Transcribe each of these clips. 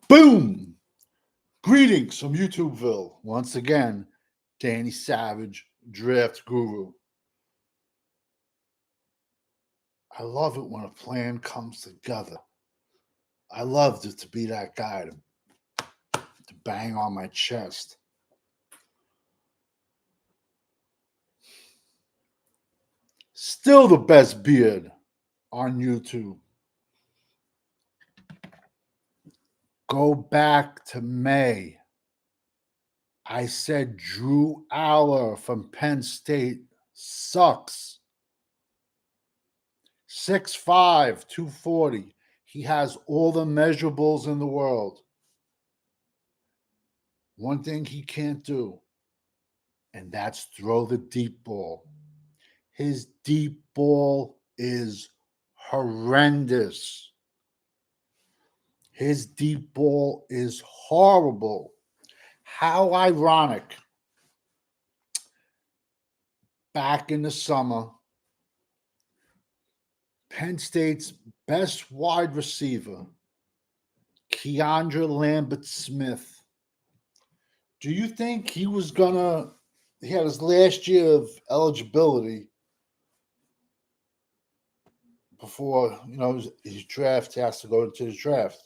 Boom! Greetings from YouTubeville. Once again, Danny Savage, Draft Guru. I love it when a plan comes together. I loved it to be that guy to bang on my chest. Still the best beard on YouTube. Go back to May. I said Drew Aller from Penn State sucks. 6'5", 240. He has all the measurables in the world. One thing he can't do, and that's throw the deep ball. His deep ball is horrendous. His deep ball is horrible. How ironic. Back in the summer, Penn State's best wide receiver, Keandre Lambert-Smith. Do you think he was he had his last year of eligibility before, his draft, he has to go into his draft.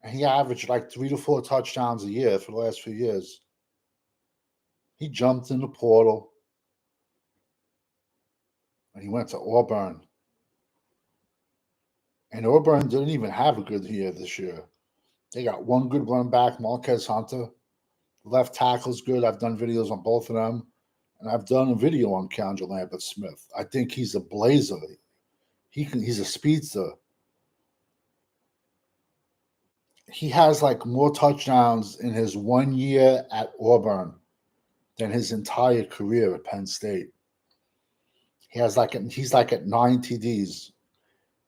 And he averaged like 3 to 4 touchdowns a year for the last few years. He jumped in the portal and he went to Auburn. And Auburn didn't even have a good year this year. They got one good running back, Marquez Hunter. Left tackle's good. I've done videos on both of them. And I've done a video on Keandre Lambert-Smith. I think he's a blazer. He's a speedster. He has like more touchdowns in his 1 year at Auburn than his entire career at Penn State. He's like at 9 TDs.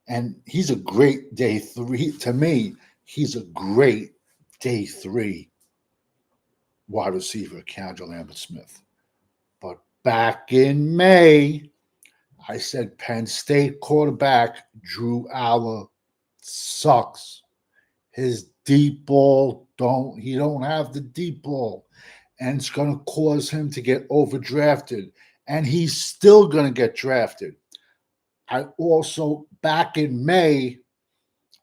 And he's a great day 3. To me, he's a great day 3 wide receiver, Keandre Lambert-Smith. But back in May, I said Penn State quarterback Drew Aller sucks. His deep ball he don't have the deep ball, and it's going to cause him to get overdrafted, and he's still going to get drafted. I also, back in May,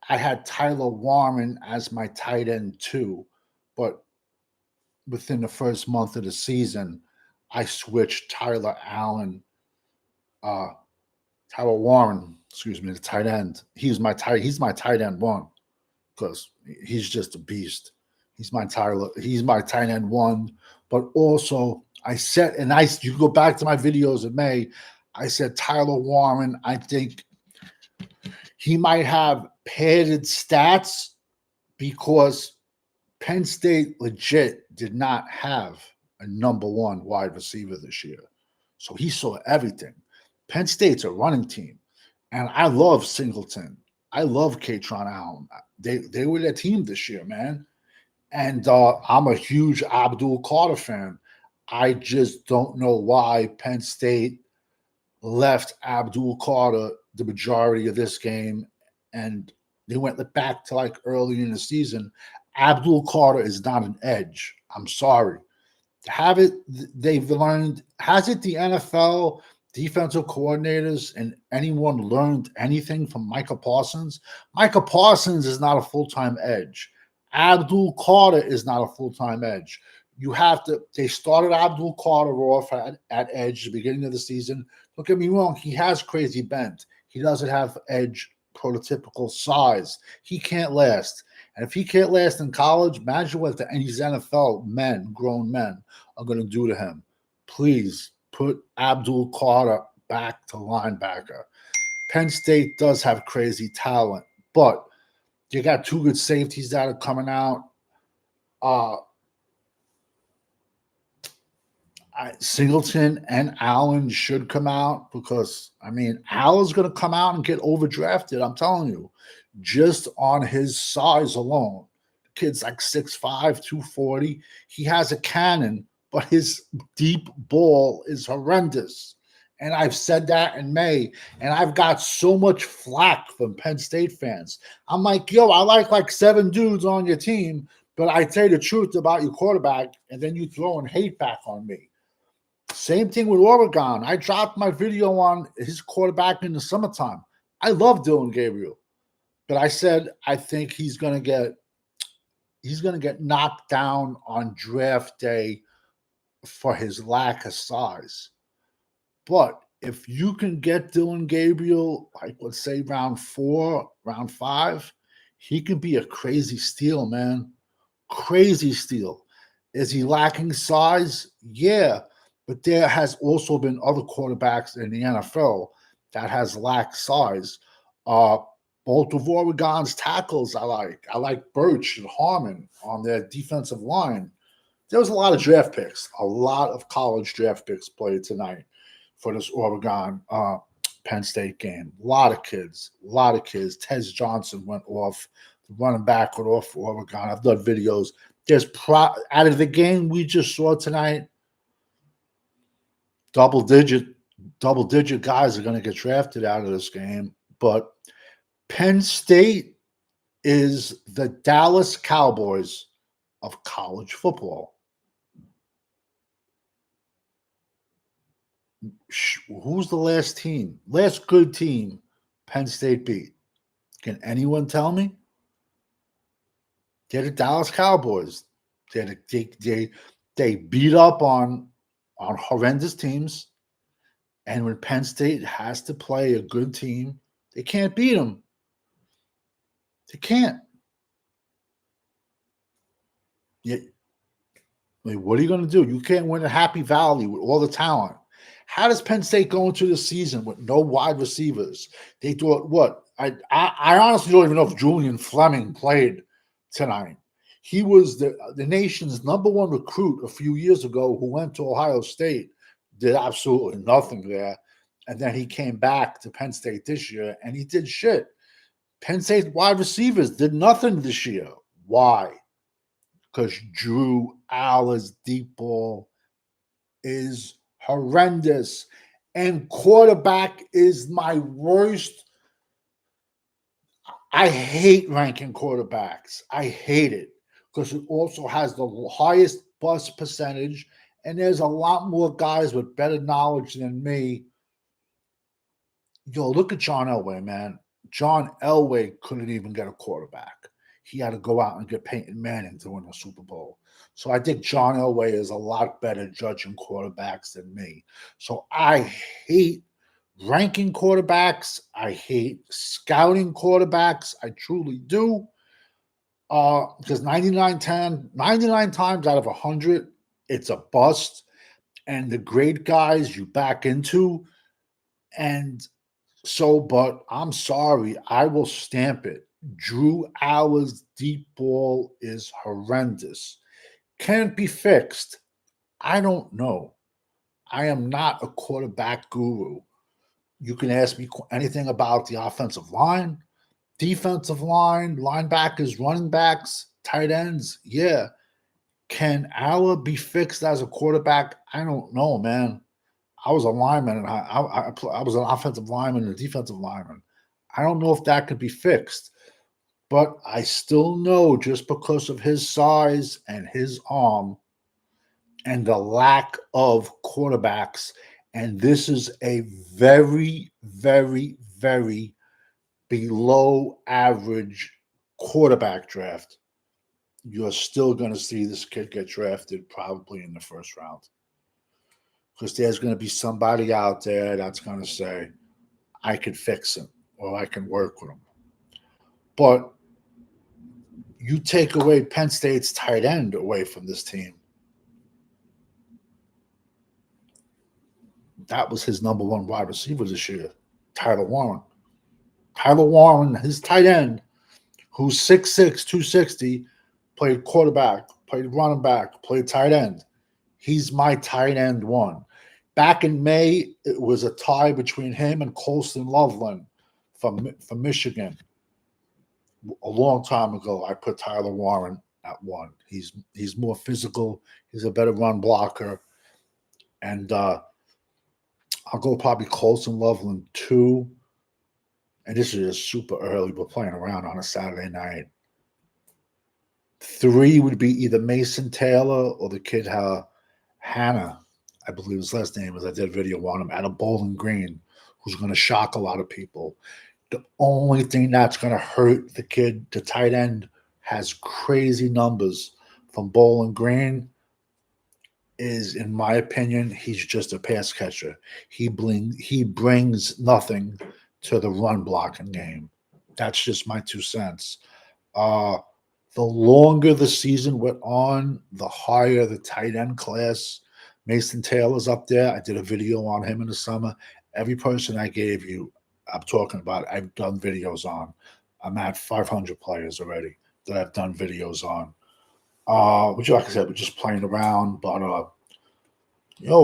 I had Tyler Warren as my tight end too, but within the first month of the season, I switched Tyler Warren, to tight end. He's my tight end 1 because he's just a beast. He's my tight end 1. But also, you go back to my videos in May, I said Tyler Warren, I think he might have padded stats because Penn State legit did not have a number 1 wide receiver this year. So he saw everything. Penn State's a running team. And I love Singleton. I love Katron Allen. They were their team this year, man. And I'm a huge Abdul Carter fan. I just don't know why Penn State left Abdul Carter the majority of this game, and they went back to like early in the season. Abdul Carter is not an edge. I'm sorry. They've learned, hasn't the NFL defensive coordinators and anyone learned anything from Micah Parsons? Micah Parsons is not a full-time edge. Abdul Carter is not a full-time edge. They started Abdul Carter off at edge at the beginning of the season. Don't get me wrong, he has crazy bent. He doesn't have edge prototypical size. He can't last. And if he can't last in college, imagine what these NFL grown men, are going to do to him. Please put Abdul Carter back to linebacker. Penn State does have crazy talent, but you got 2 good safeties that are coming out. Singleton and Allen should come out because, Allen's going to come out and get overdrafted. I'm telling you, just on his size alone. The kid's like 6'5", 240. He has a cannon, but his deep ball is horrendous. And I've said that in May, and I've got so much flack from Penn State fans. I'm like, yo, I like 7 dudes on your team, but I tell you the truth about your quarterback, and then you throwing hate back on me. Same thing with Oregon. I dropped my video on his quarterback in the summertime. I love Dylan Gabriel, but I said I think he's gonna get knocked down on draft day for his lack of size. But if you can get Dylan Gabriel, like let's say round 4, round 5, he can be a crazy steal, man. Crazy steal. Is he lacking size? Yeah. But there has also been other quarterbacks in the NFL that has lacked size. Uh, both of Oregon's tackles I like. I like Birch and Harmon on their defensive line. There was a lot of draft picks, a lot of college draft picks played tonight for this Oregon Penn State game. A lot of kids, a lot of kids. Tez Johnson went off. The running back went off for Oregon. I've done videos. There's out of the game we just saw tonight, double digit guys are going to get drafted out of this game. But Penn State is the Dallas Cowboys of college football. Who's the last team? Last good team Penn State beat? Can anyone tell me? They're the Dallas Cowboys. They beat up on horrendous teams, and when Penn State has to play a good team, they can't beat them. They can't. Yeah. I mean, what are you going to do? You can't win at Happy Valley with all the talent. How does Penn State go into the season with no wide receivers? They thought, what? I honestly don't even know if Julian Fleming played tonight. He was the nation's #1 recruit a few years ago who went to Ohio State, did absolutely nothing there. And then he came back to Penn State this year, and he did shit. Penn State wide receivers did nothing this year. Why? Because Drew Allar's deep ball is horrendous. And quarterback is my worst. I hate ranking quarterbacks. I hate it because it also has the highest bust percentage, and there's a lot more guys with better knowledge than me. Yo, look at John Elway, man. John Elway couldn't even get a quarterback. He had to go out and get Peyton Manning to win a Super Bowl. So I think John Elway is a lot better judging quarterbacks than me. So I hate ranking quarterbacks. I hate scouting quarterbacks. I truly do. Because 99 times out of 100, it's a bust. And the great guys you back into. And so, but I'm sorry, I will stamp it. Drew Allar's deep ball is horrendous. Can it be fixed? I don't know. I am not a quarterback guru. You can ask me anything about the offensive line, defensive line, linebackers, running backs, tight ends. Yeah. Can Aller be fixed as a quarterback? I don't know, man. I was a lineman, and I was an offensive lineman and a defensive lineman. I don't know if that could be fixed. But I still know just because of his size and his arm and the lack of quarterbacks, and this is a very, very, very below average quarterback draft, you're still going to see this kid get drafted probably in the first round. Because there's going to be somebody out there that's going to say, I can fix him or I can work with him. But you take away Penn State's tight end away from this team. That was his #1 wide receiver this year, Tyler Warren. Tyler Warren, his tight end, who's 6'6", 260, played quarterback, played running back, played tight end. He's my tight end 1. Back in May, it was a tie between him and Colston Loveland from Michigan. A long time ago, I put Tyler Warren at 1. He's more physical. He's a better run blocker. And I'll go probably Colson Loveland 2. And this is just super early. We're playing around on a Saturday night. 3 would be either Mason Taylor or the kid Hannah, I believe his last name is. I did a video on him at a Bowling Green, who's going to shock a lot of people. The only thing that's going to hurt the kid, the tight end, has crazy numbers from Bowling Green, is, in my opinion, he's just a pass catcher. He brings nothing to the run blocking game. That's just my 2 cents. Uh, the longer the season went on, the higher the tight end class. Mason Taylor's up there. I did a video on him in the summer. Every person I gave you, I'm talking about, I've done videos on. I'm at 500 players already that I've done videos on. Which, like I said, we're just playing around. But,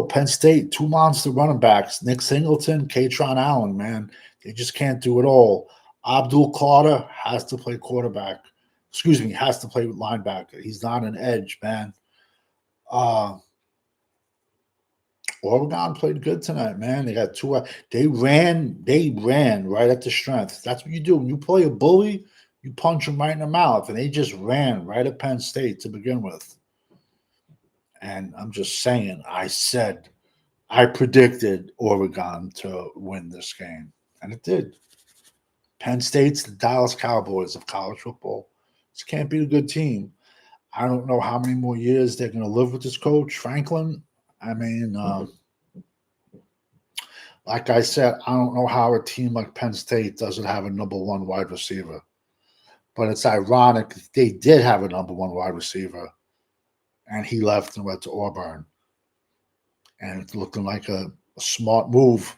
Penn State, 2 monster running backs, Nick Singleton, Katron Allen, man. They just can't do it all. Abdul Carter has to play quarterback. Excuse me, has to play linebacker. He's not an edge, man. Oregon played good tonight, man. They got 2. They ran right at the strength. That's what you do. When you play a bully, you punch him right in the mouth. And they just ran right at Penn State to begin with. And I'm just saying, I predicted Oregon to win this game. And it did. Penn State's the Dallas Cowboys of college football. This can't be a good team. I don't know how many more years they're going to live with this coach, Franklin. I mean, like I said, I don't know how a team like Penn State doesn't have a number 1 wide receiver. But it's ironic they did have a number 1 wide receiver, and he left and went to Auburn. And it's looking like a smart move.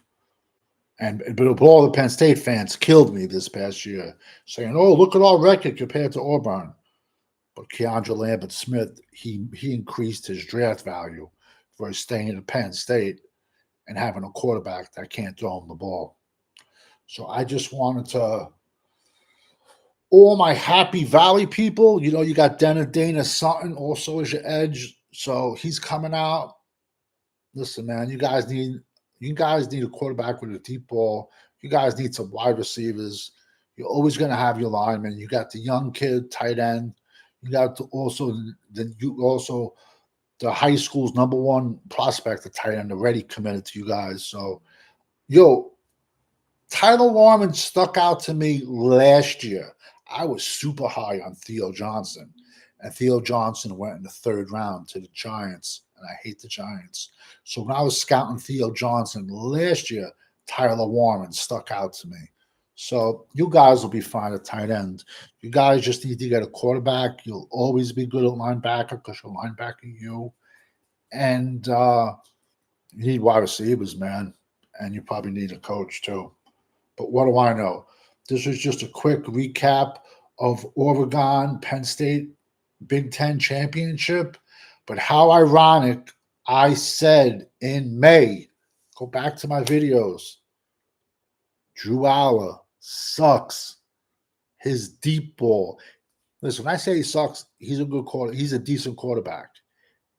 But all the Penn State fans killed me this past year, saying, "Oh, look at our record compared to Auburn." But Keandre Lambert Smith, he increased his draft value for staying at Penn State and having a quarterback that can't throw him the ball. So I just wanted to, all my Happy Valley people, you got Dana Sutton also as your edge. So he's coming out. Listen, man, you guys need a quarterback with a deep ball. You guys need some wide receivers. You're always going to have your linemen. You got the young kid, tight end. You got the high school's number 1 prospect, the tight end, already committed to you guys. So, Tyler Warman stuck out to me last year. I was super high on Theo Johnson, and Theo Johnson went in the 3rd round to the Giants, and I hate the Giants. So when I was scouting Theo Johnson last year, Tyler Warman stuck out to me. So you guys will be fine at tight end. You guys just need to get a quarterback. You'll always be good at linebacker because you're linebacking you. And you need wide receivers, man. And you probably need a coach too. But what do I know? This was just a quick recap of Oregon, Penn State, Big Ten championship. But how ironic, I said in May, go back to my videos, Drew Aller sucks. His deep ball. Listen, when I say he sucks, he's a good quarter. He's a decent quarterback.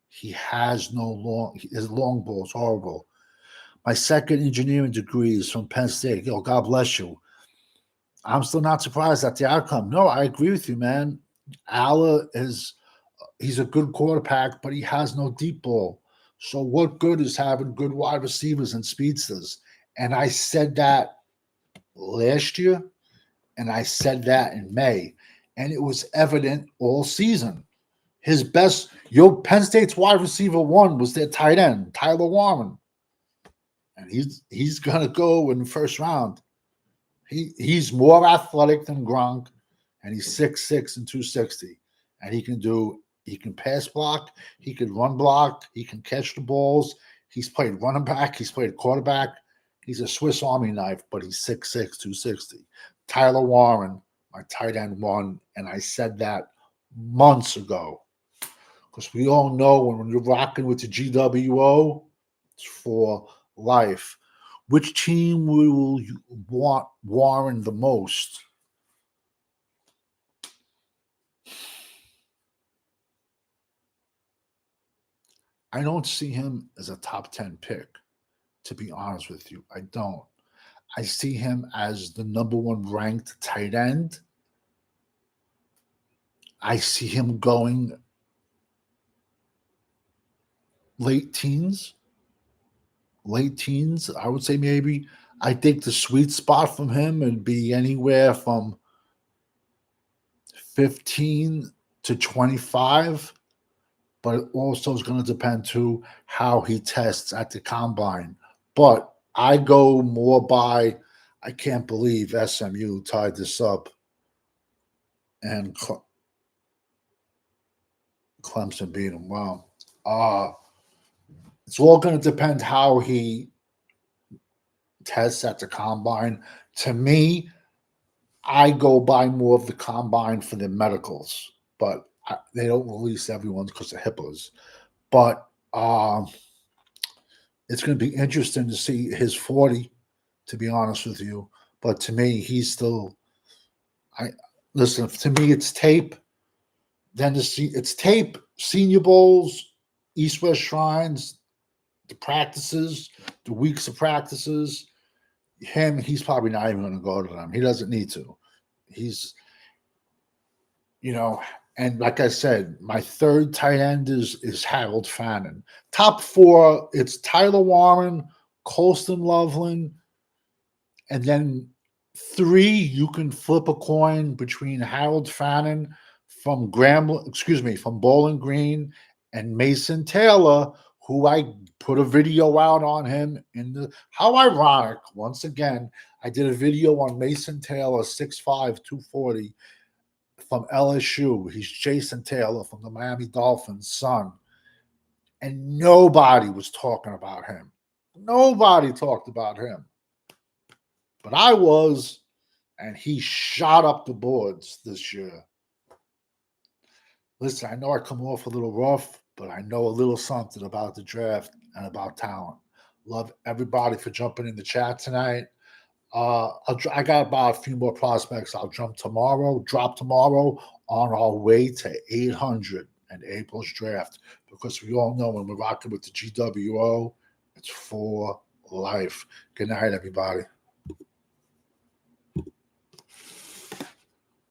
He has his long ball is horrible. My second engineering degree is from Penn State. God bless you. I'm still not surprised at the outcome. No, I agree with you, man. Aller he's a good quarterback, but he has no deep ball. So what good is having good wide receivers and speedsters? And I said that last year, and I said that in May, and it was evident all season. His best, Penn State's wide receiver 1 was their tight end, Tyler Warren. And he's gonna go in the 1st round. He's more athletic than Gronk, and he's 6'6" and 260. And he can pass block, he can run block, he can catch the balls. He's played running back, he's played quarterback. He's a Swiss Army knife, but he's 6'6", 260. Tyler Warren, my tight end 1, and I said that months ago. Because we all know when you're rocking with the GWO, it's for life. Which team will you want Warren the most? I don't see him as a top 10 pick. to be honest with you. I don't. I see him as the number one ranked tight end. I see him going late teens, late teens. I would say maybe. I think the sweet spot from him would be anywhere from 15 to 25, but it also is going to depend too how he tests at the combine. But I go more by, I can't believe SMU tied this up and Clemson beat him. Wow. It's all going to depend how he tests at the combine. To me, I go by more of the combine for the medicals, but they don't release everyone's because of HIPAAs. But it's going to be interesting to see his 40, to be honest with you. But to me, he's still. Listen. To me, it's tape. Then it's tape, Senior Bowls, East West Shrines, the practices, the weeks of practices. He's probably not even going to go to them. He doesn't need to. He's, and like I said, my third tight end is Harold Fannin. Top four, it's Tyler Warren, Colston Loveland, and then three, you can flip a coin between Harold Fannin from Bowling Green, and Mason Taylor, who I put a video out on him how ironic. Once again, I did a video on Mason Taylor, 6'5", 240 from LSU. He's Jason Taylor from the Miami Dolphins' son. And nobody was talking about him. Nobody talked about him. But I was, and he shot up the boards this year. Listen, I know I come off a little rough, but I know a little something about the draft and about talent. Love everybody for jumping in the chat tonight. I got about a few more prospects. I'll drop tomorrow on our way to 800 and April's draft, because we all know when we're rocking with the GWO, it's for life. Good night, everybody.